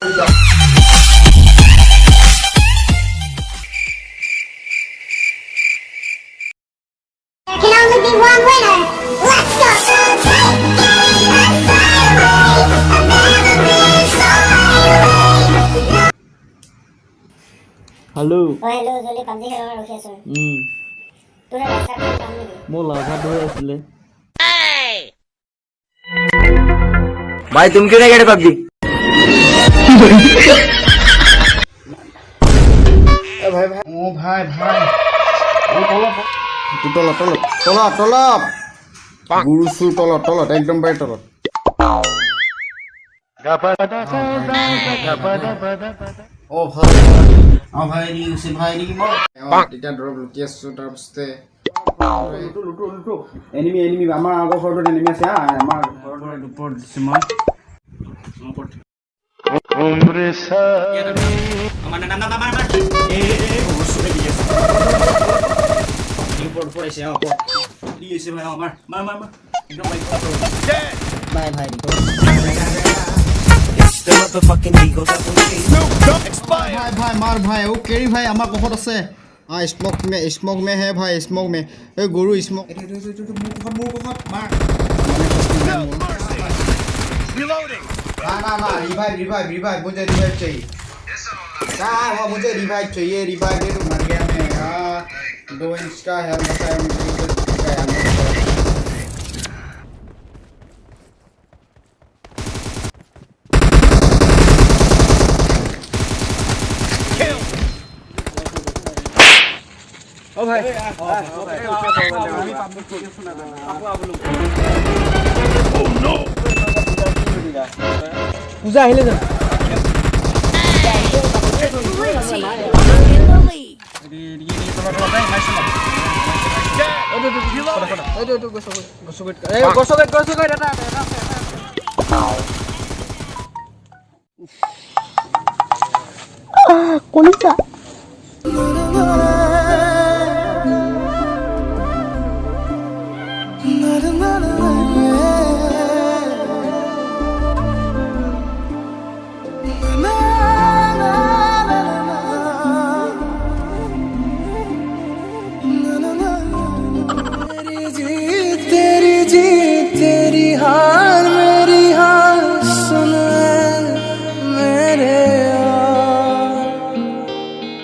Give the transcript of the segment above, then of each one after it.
Can only be one winner. Let's go. Hello. Hello, Zoli. PUBG খেলা ৰখি আছো। তোৰ ৰাস্তা কাম নেকি? মোৰ লাভা ধৰি আছিলে। भाई तुम क्यों नहीं खेले पबजी? ভাই তলত গুৰু চুৰ তলত একদম বাই তলত ভাই নি গৈছে ভাই নি মই তেতিয়া ড্ৰপ লুটি আছো তাৰপিছতে এনিমি আমাৰ আগৰ ঘৰটোত এনিমি আছে আমাৰ ঘৰৰ ওপৰত দিছে মই আমার এ অবশ্যই দিয়ে আছে রিপোর্ট পড়েছে দিয়েছে ভাই আমার মার একদম ভাই ভাই ভাই মার ভাই ও কেরি ভাই আমার কখত আছে स्मोक में है भाई स्मोक में ए गुरु स्मोक मुंह कखत मार ना रिवाइव मुझे रिवाइव चाहिए मुझे रिवाइव चाहिए रिवाइव दे तो मर गया मैं 2 इंच का हेलमेट है ओ भाई ओ नो पूजा আহিলে জানো কলিজা तेरी हार मेरी हार सुन मेरे यार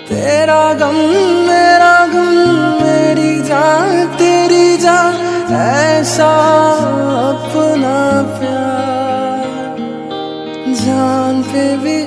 तेरा गम मेरी जान तेरी जान ऐसा अपना प्यार जान पे भी